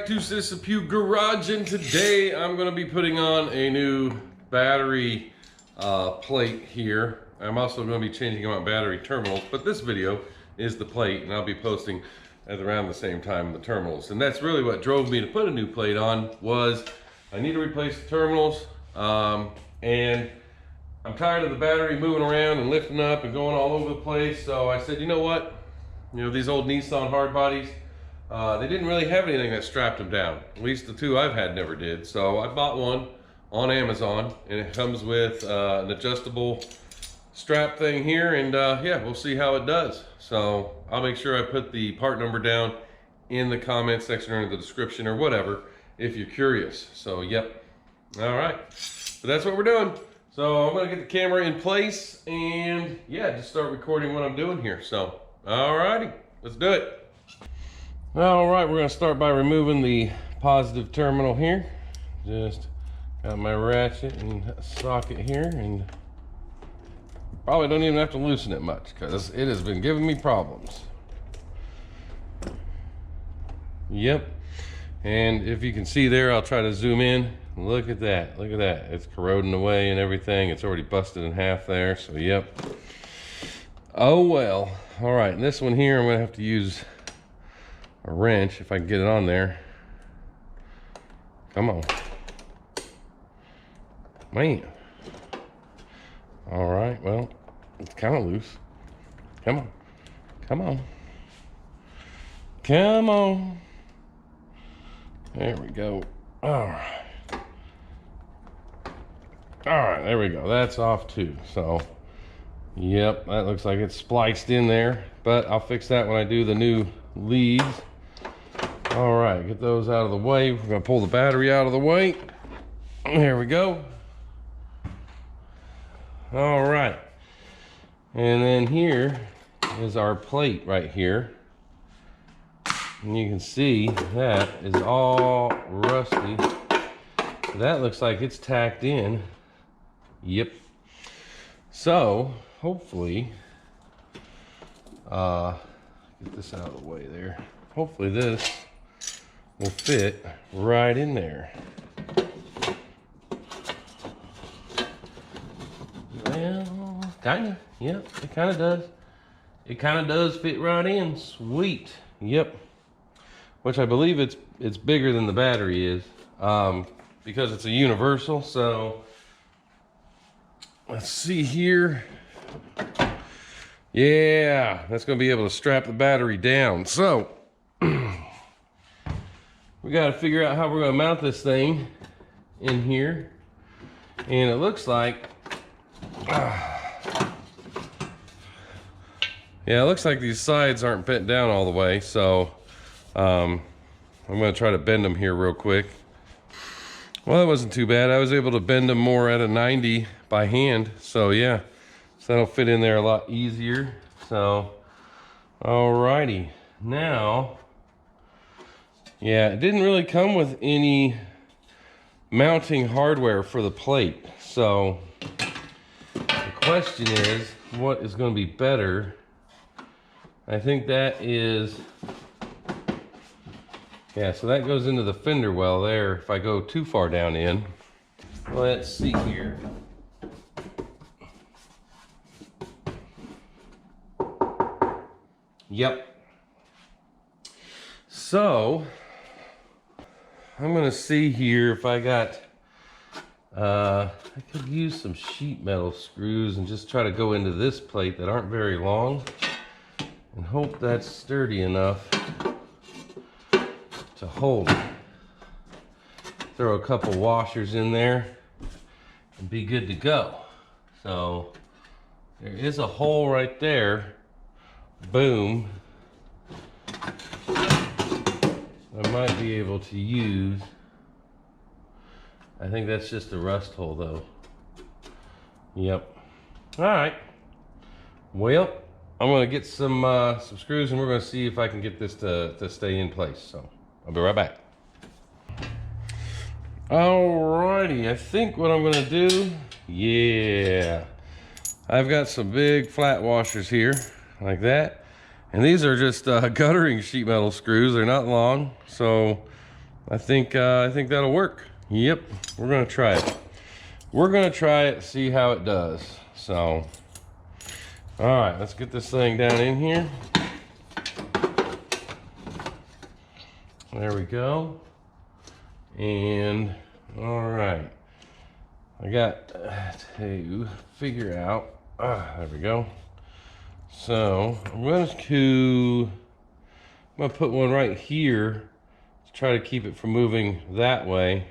back to Citizen Pew Garage, and today I'm going to be putting on a new battery plate here. I'm also going to be changing out battery terminals, but this video is the plate, and I'll be posting at around the same time the terminals. And that's really what drove me to put a new plate on, was I need to replace the terminals, and I'm tired of the battery moving around and lifting up and going all over the place. So I said, you know what? You know, these old Nissan Hardbodies, they didn't really have anything that strapped them down. At least the two I've had never did. So I bought one on Amazon, and it comes with an adjustable strap thing here, and yeah, we'll see how it does. So I'll make sure I put the part number down in the comment section or in the description or whatever if you're curious. So yep, all right, so that's what we're doing. So I'm gonna get the camera in place and yeah, just start recording what I'm doing here. So all righty, let's do it. All right, we're gonna start by removing the positive terminal here. Just got my ratchet and socket here, and probably don't even have to loosen it much because it has been giving me problems. Yep, and if you can see there, I'll try to zoom in. Look at that, look at that. It's corroding away and everything. It's already busted in half there, so yep. Oh well. All right, and this one here, I'm gonna have to use a wrench if I can get it on there. Come on, man. All right, well, it's kind of loose. Come on, come on, come on. There we go. All right, all right, there we go. That's off too. So yep, that looks like it's spliced in there, but I'll fix that when I do the new leads. All right, get those out of the way. We're gonna pull the battery out of the way. There we go. All right, and then here is our plate right here. And you can see that is all rusty. That looks like it's tacked in. Yep. So hopefully, get this out of the way there. Hopefully this will fit right in there. Well, kinda, yep, it kinda does. It kinda does fit right in, sweet, yep. Which I believe it's bigger than the battery is, because it's a universal. So let's see here. Yeah, that's gonna be able to strap the battery down. So we got to figure out how we're going to mount this thing in here, and it looks like yeah, it looks like these sides aren't bent down all the way. So I'm going to try to bend them here real quick. Well, that wasn't too bad. I was able to bend them more at a 90 by hand. So yeah, so that'll fit in there a lot easier. So alrighty, now yeah, it didn't really come with any mounting hardware for the plate. So the question is, what is going to be better? I think that is, yeah, so that goes into the fender well there if I go too far down in. Let's see here. Yep. So I'm gonna see here if I got, I could use some sheet metal screws and just try to go into this plate that aren't very long and hope that's sturdy enough to hold it. Throw a couple washers in there and be good to go. So there is a hole right there. Boom. I might be able to use, I think that's just a rust hole though. Yep. All right. Well, I'm gonna get some screws, and we're gonna see if I can get this to stay in place. So I'll be right back. Alrighty, I think what I'm gonna do, yeah, I've got some big flat washers here like that. And these are just guttering sheet metal screws. They're not long, so I think that'll work. Yep, we're gonna try it. We're gonna try it, see how it does. So, all right, let's get this thing down in here. There we go. And all right, I got to figure out. There we go. So I'm gonna put one right here to try to keep it from moving that way,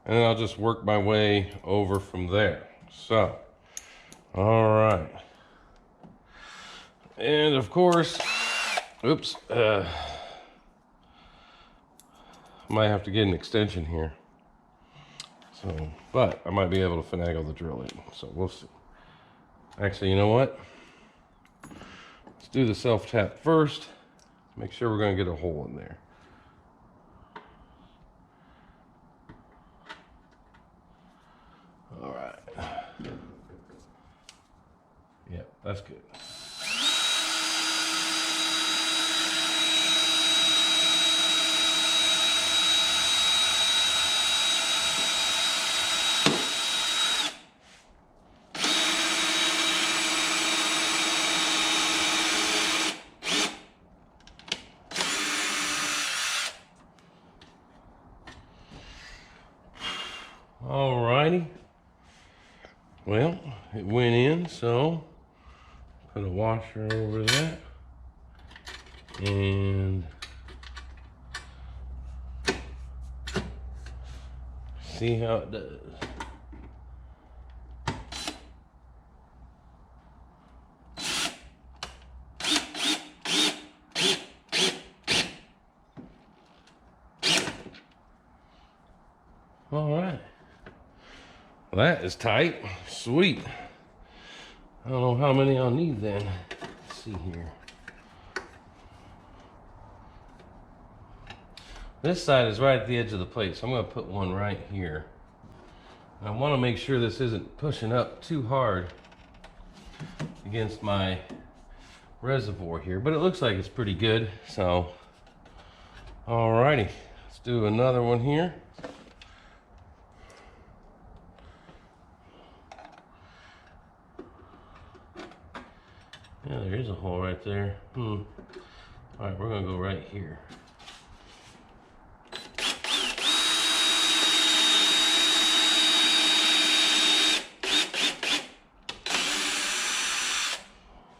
and then I'll just work my way over from there. So, all right. And of course, oops, might have to get an extension here. So, but I might be able to finagle the drill in, so we'll see. Actually, you know what? Let's do the self-tap first. Make sure we're gonna get a hole in there. All right. Yep, that's good. Alrighty. Well, it went in, so put a washer over that. And see how it does. All right. Well, that is tight. Sweet. I don't know how many I'll need then. Let's see here. This side is right at the edge of the plate, so I'm going to put one right here. I want to make sure this isn't pushing up too hard against my reservoir here, but it looks like it's pretty good. So, alrighty, let's do another one here. Yeah, there is a hole right there. All right, we're gonna go right here.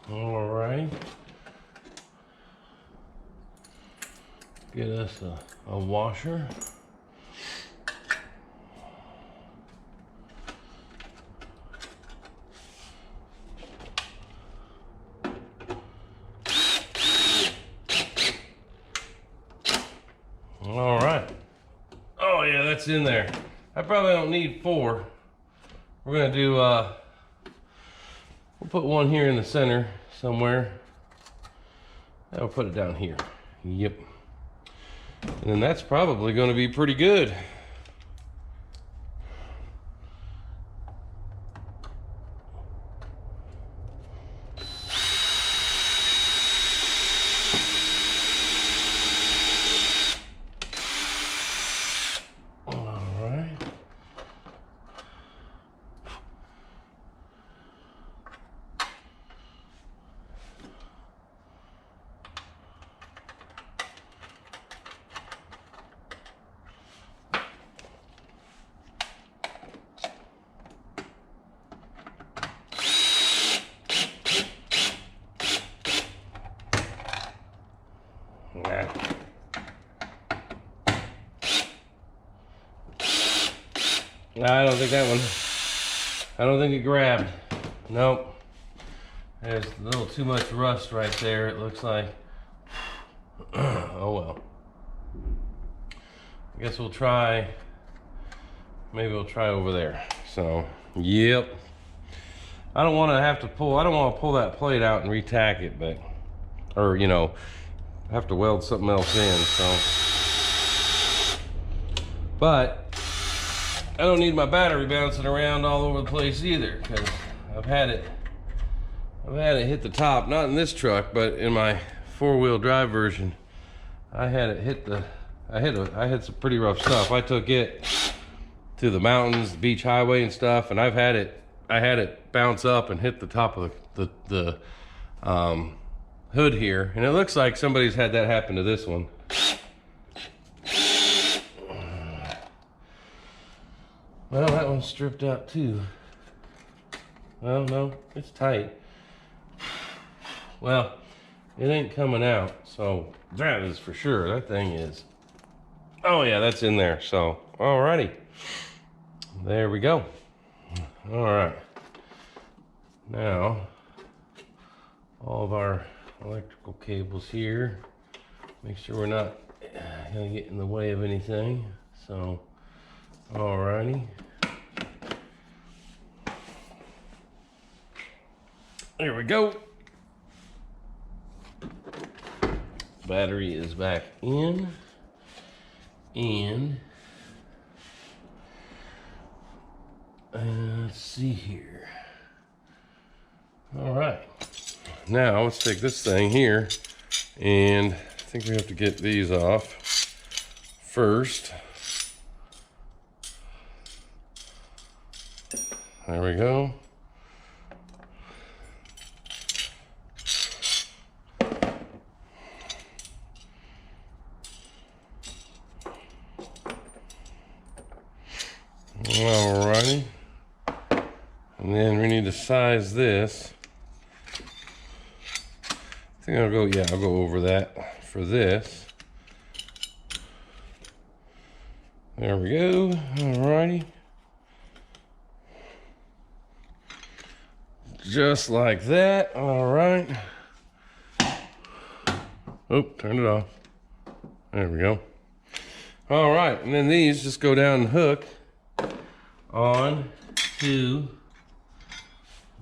All right. Get us a washer. All right. Oh yeah, that's in there. I probably don't need 4. We're gonna do, we'll put one here in the center somewhere. I'll put it down here. Yep. And then that's probably gonna be pretty good. I don't think that one, I don't think it grabbed. Nope. There's a little too much rust right there, it looks like. Oh well. I guess we'll try, maybe we'll try over there. So, yep. I don't want to have to pull, I don't want to pull that plate out and re-tack it, but, or, you know, have to weld something else in, so. But I don't need my battery bouncing around all over the place either, because I've had it hit the top, not in this truck, but in my 4-wheel drive version, I had it hit the I had some pretty rough stuff. I took it to the mountains, the beach highway and stuff, and I had it bounce up and hit the top of the hood here, and it looks like somebody's had that happen to this one. Well, that one's stripped out too. Well, no, it's tight. Well, it ain't coming out, so that is for sure. That thing is, oh yeah, that's in there. So, alrighty, there we go. All right, now all of our electrical cables here. Make sure we're not gonna get in the way of anything. So, alrighty. There we go. Battery is back in, and let's see here. All right, now let's take this thing here, and I think we have to get these off first. There we go. Alrighty, and then we need to size this. I think I'll go over that for this. There we go. Alrighty, just like that. All right. Oh, turn it off. There we go. All right, and then these just go down and hook on to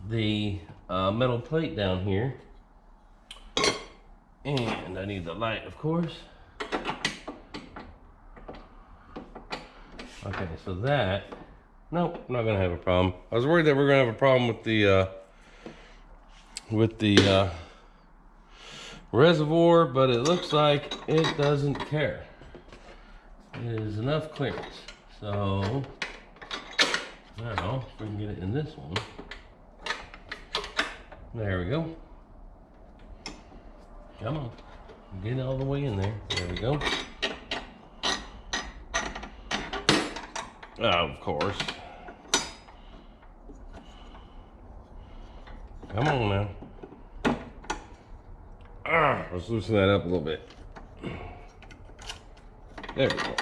the metal plate down here. And I need the light, of course. Okay, so that, nope, not gonna have a problem. I was worried that we're gonna have a problem with the reservoir, but it looks like it doesn't care. It is enough clearance. So now, if we can get it in this one. There we go. Come on. Get it all the way in there. There we go. Oh, of course. Come on now. Let's loosen that up a little bit. There we go.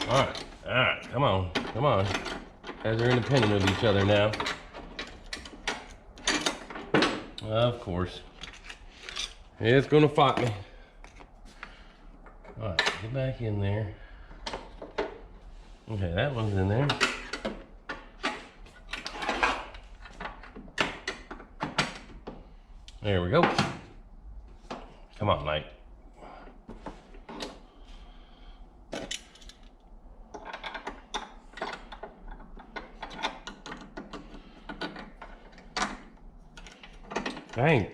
All right, come on. Come on. Guys are independent of each other now. Of course. It's gonna fight me. All right, get back in there. Okay, that one's in there. There we go. Come on, Mike. Dang.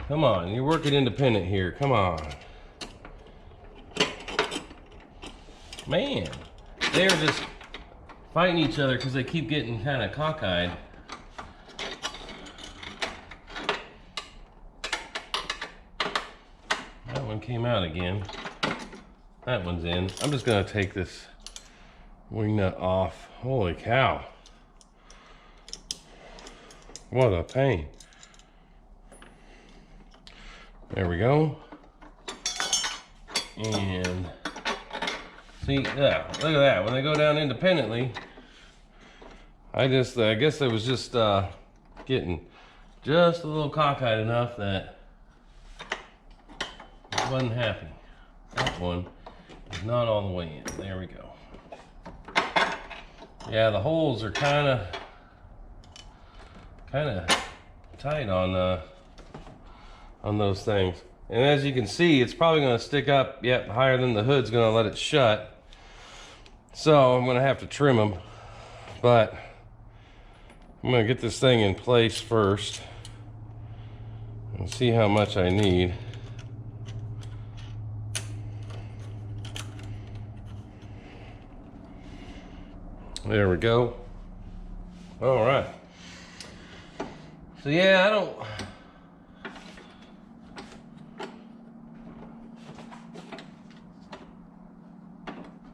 Come on, you're working independent here. Come on. Man, they're just fighting each other because they keep getting kind of cockeyed. That one came out again. That one's in. I'm just gonna take this wing nut off. Holy cow. What a pain. There we go. And see, yeah, look at that. When they go down independently, I guess I was just getting just a little cockeyed enough that I wasn't happy. That one is not all the way in. There we go. Yeah, the holes are kind of tight on those things. And as you can see, it's probably going to stick up, yep, higher than the hood's going to let it shut. So I'm going to have to trim them. but I'm gonna get this thing in place first and see how much I need. There we go. All right. So yeah, I don't.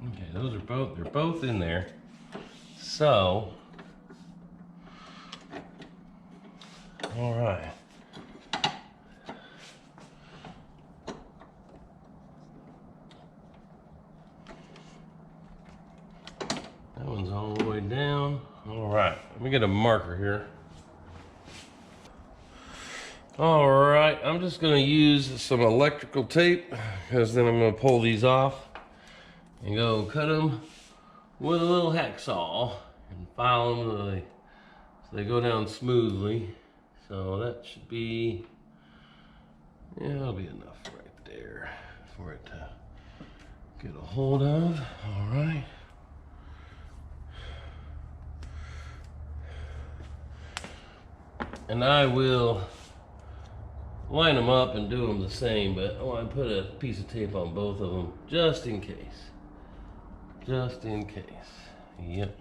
Okay, those are both. They're both in there. So. All right. That one's all the way down. All right, let me get a marker here. All right, I'm just gonna use some electrical tape because then I'm gonna pull these off and go cut them with a little hacksaw and file them so they go down smoothly. So that should be, yeah, that'll be enough right there for it to get a hold of. All right. And I will line them up and do them the same, but I want to put a piece of tape on both of them just in case. Just in case. Yep.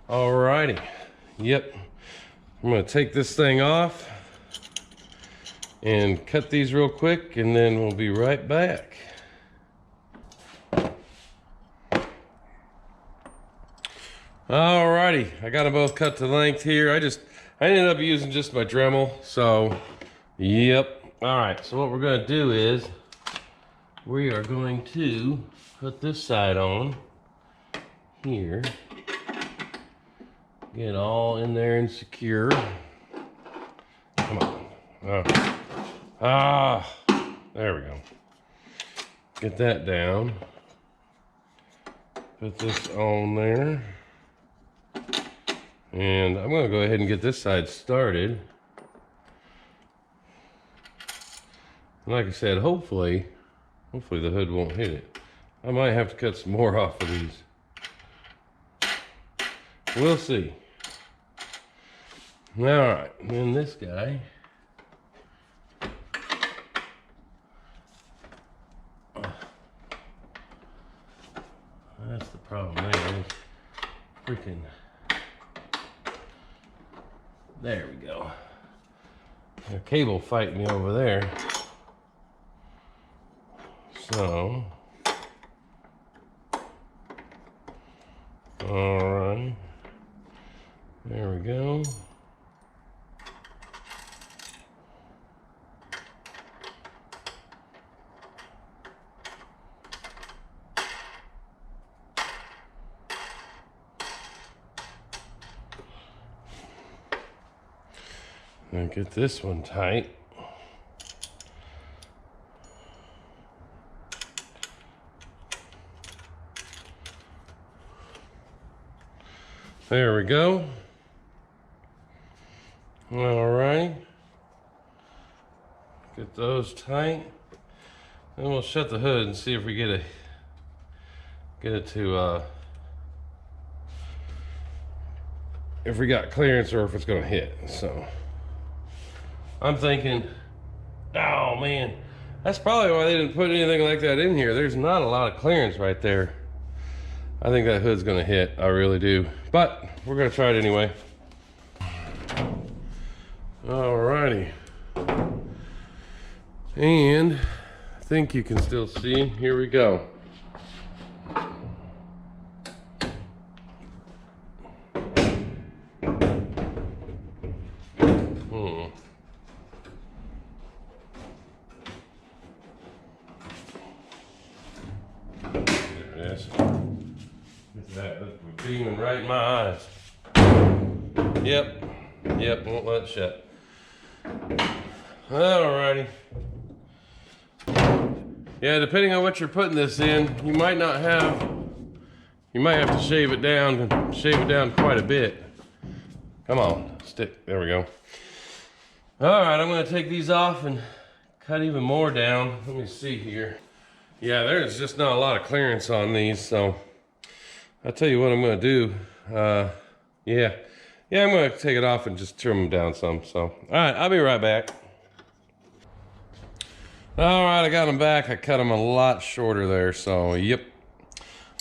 Alrighty. Yep. I'm going to take this thing off and cut these real quick, and then we'll be right back. Alrighty. I got them both cut to length here. I ended up using just my Dremel, so yep. All right, so what we're gonna do is we are going to put this side on here, get it all in there and secure. Come on. There we go. Get that down. Put this on there. And I'm gonna go ahead and get this side started. And like I said, hopefully the hood won't hit it. I might have to cut some more off of these. We'll see. All right, and then this guy. That's the problem there, is freaking. There we go. The cable fighting me over there. So, all right. There we go. And get this one tight. There we go. All right. Get those tight. Then we'll shut the hood and see if we get it to if we got clearance or if it's gonna hit. So I'm thinking, oh man, that's probably why they didn't put anything like that in here. There's not a lot of clearance right there. I think that hood's gonna hit, I really do. But we're gonna try it anyway. Alrighty. And I think you can still see, here we go. Beaming right in my eyes. Yep, won't let it shut. Alrighty. Yeah, depending on what you're putting this in, you might have to shave it down quite a bit. Come on, stick, there we go. Alright, I'm gonna take these off and cut even more down. Let me see here. Yeah, there's just not a lot of clearance on these, so I'll tell you what I'm gonna do. Yeah. Yeah, I'm gonna take it off and just trim them down some. So, all right, I'll be right back. All right, I got them back. I cut them a lot shorter there, so yep.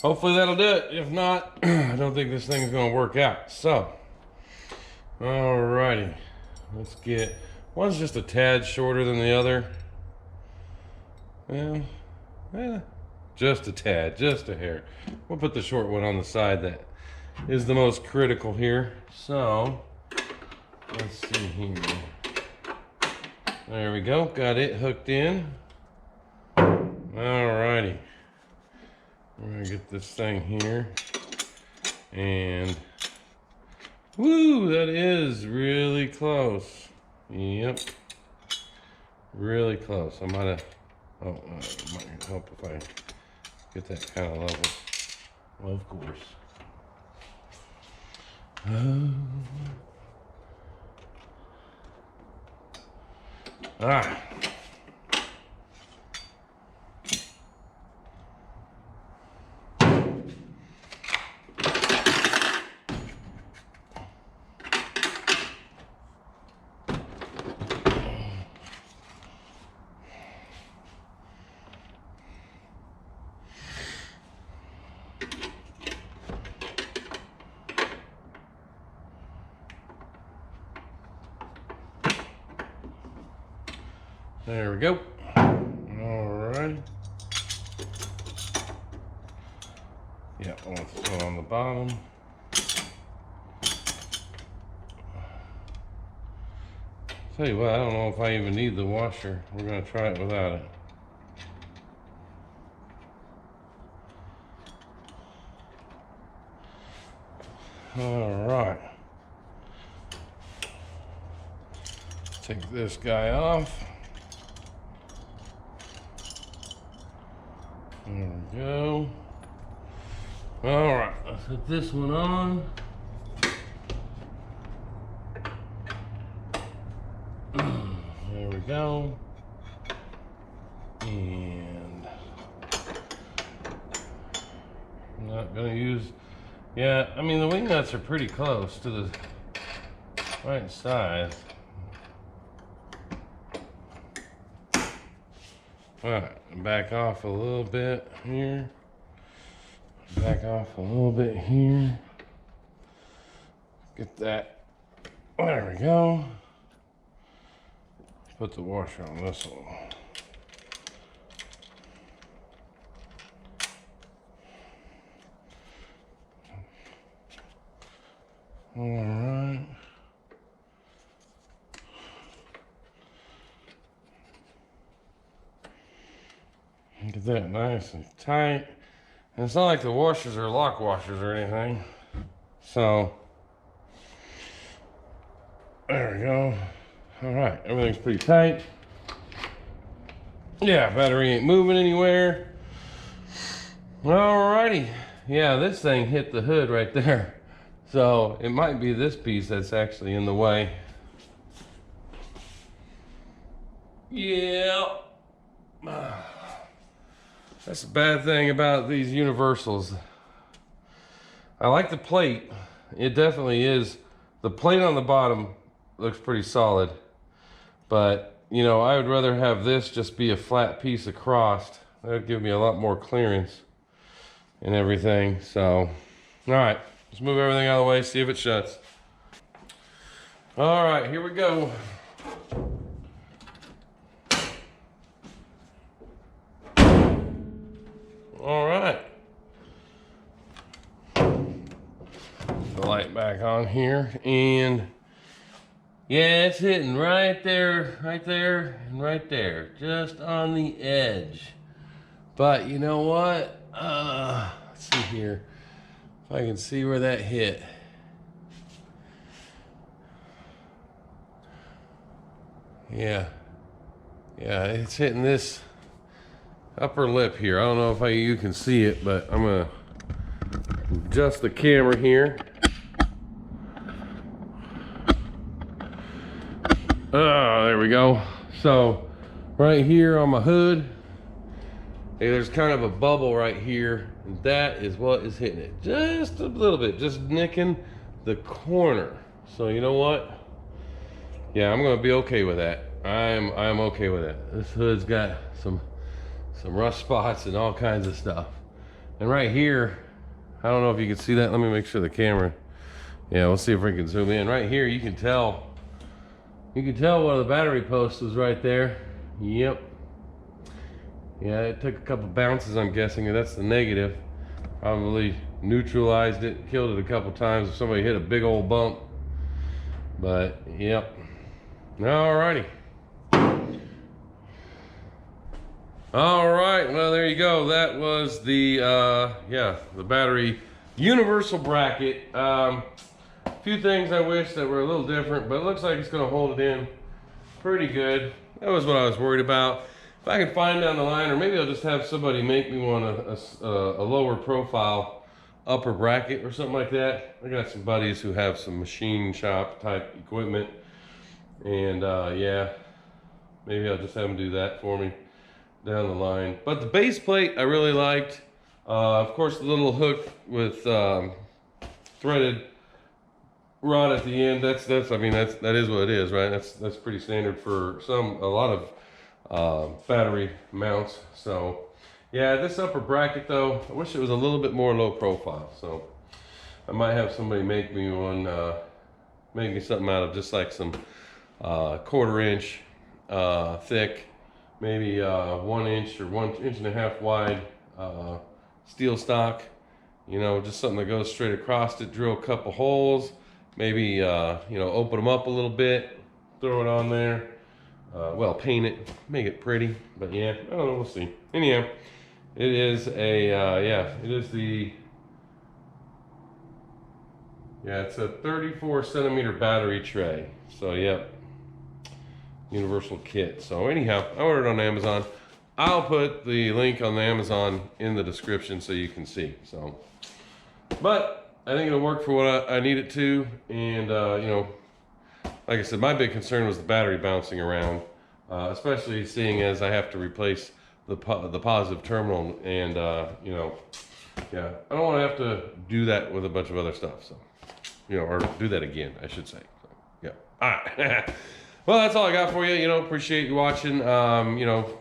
Hopefully that'll do it. If not, I don't think this thing's gonna work out. So, all righty, let's get, one's just a tad shorter than the other. Yeah, just a tad, just a hair. We'll put the short one on the side that is the most critical here. So, let's see here. There we go, got it hooked in. Alrighty. We're gonna get this thing here. And, woo, that is really close. Yep. Really close. I might have, it might help if I get that kind of level. Well, of course. There we go. All right. Yeah, I want this one on the bottom. Tell you what, I don't know if I even need the washer. We're gonna try it without it. All right. Take this guy off. There we go. All right, let's put this one on. There we go. And I'm not gonna use, yeah, I mean, the wing nuts are pretty close to the right size. All right, back off a little bit here. Back off a little bit here. Get that. There we go. Put the washer on this one. All right. Get that nice and tight. And it's not like the washers are lock washers or anything. So, there we go. All right, everything's pretty tight. Yeah, battery ain't moving anywhere. Alrighty. Yeah, this thing hit the hood right there. So, it might be this piece that's actually in the way. Yeah. That's the bad thing about these universals. I like the plate. It definitely is. The plate on the bottom looks pretty solid. But, you know, I would rather have this just be a flat piece across. That would give me a lot more clearance and everything. So, all right. Let's move everything out of the way, see if it shuts. All right, here we go. All right. The light back on here, and yeah, it's hitting right there, and right there, just on the edge. But you know what? Let's see here, if I can see where that hit. Yeah, it's hitting this upper lip here. I don't know if you can see it, but I'm gonna adjust the camera here. Oh, there we go. So right here on my hood, hey, there's kind of a bubble right here And that is what is hitting it. Just a little bit, just nicking the corner. So you know what? Yeah, I'm gonna be okay with that. I'm okay with it. This hood's got some rust spots and all kinds of stuff. And right here, I don't know if you can see that. Let me make sure the camera. Yeah, we'll see if we can zoom in. Right here, you can tell. You can tell one of the battery posts was right there. Yep. Yeah, it took a couple bounces, I'm guessing, and that's the negative. Probably neutralized it, killed it a couple times if somebody hit a big old bump. But, yep. Alrighty. Alright, well there you go. That was the, the battery universal bracket. A few things I wish that were a little different, but it looks like it's going to hold it in pretty good. That was what I was worried about. If I can find down the line, or maybe I'll just have somebody make me one a lower profile upper bracket or something like that. I got some buddies who have some machine shop type equipment, and yeah, maybe I'll just have them do that for me down the line. But the base plate I really liked. Of course, the little hook with threaded rod at the end. That is what it is, right? That's pretty standard for a lot of battery mounts. So yeah, this upper bracket though, I wish it was a little bit more low profile. So I might have somebody make me one, make me something out of just like some 1/4 inch thick, maybe 1 inch or 1.5 inches wide steel stock. You know, just something that goes straight across it. Drill a couple holes, maybe you know, open them up a little bit, throw it on there. Well, paint it, make it pretty. But yeah, I don't know, we'll see. Anyhow, it is a it's a 34 centimeter battery tray. So yep, universal kit. So anyhow, I ordered it on Amazon. I'll put the link on the Amazon in the description so you can see. So, but I think it'll work for what I need it to. And you know, like I said, my big concern was the battery bouncing around, especially seeing as I have to replace the positive terminal. And you know, yeah, I don't want to have to do that with a bunch of other stuff. So, you know, or do that again, I should say. So, yeah. All right. Well, that's all I got for you. You know, appreciate you watching. You know,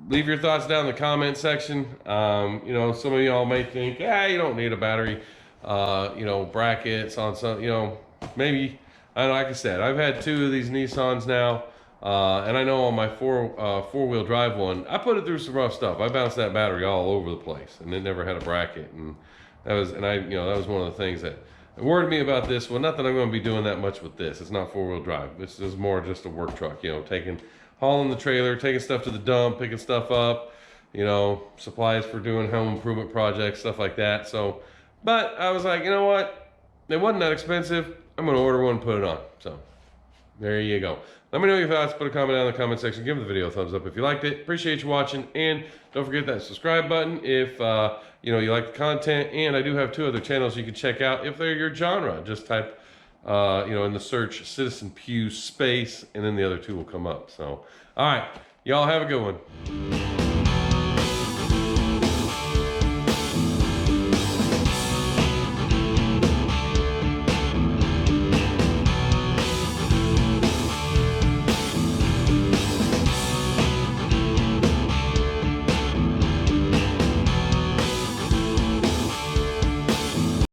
leave your thoughts down in the comment section. You know, some of y'all may think, yeah, you don't need a battery, you know, brackets on some, you know, maybe, like I said, I've had 2 of these Nissans now, and I know on my four-wheel drive one, I put it through some rough stuff. I bounced that battery all over the place, and it never had a bracket, and that was one of the things that worried me about this one. Not that I'm going to be doing that much with this. It's not 4-wheel drive. This is more just a work truck, you know, hauling the trailer, taking stuff to the dump, picking stuff up, you know, supplies for doing home improvement projects, stuff like that. So, but I was like, you know what? It wasn't that expensive. I'm going to order one and put it on. So, there you go. Let me know your thoughts. Put a comment down in the comment section. Give the video a thumbs up if you liked it. Appreciate you watching. And don't forget that subscribe button if, you know, you like the content. And I do have 2 other channels you can check out if they're your genre. Just type, you know, in the search Citizen Pew space, and then the other 2 will come up. So, all right. Y'all have a good one.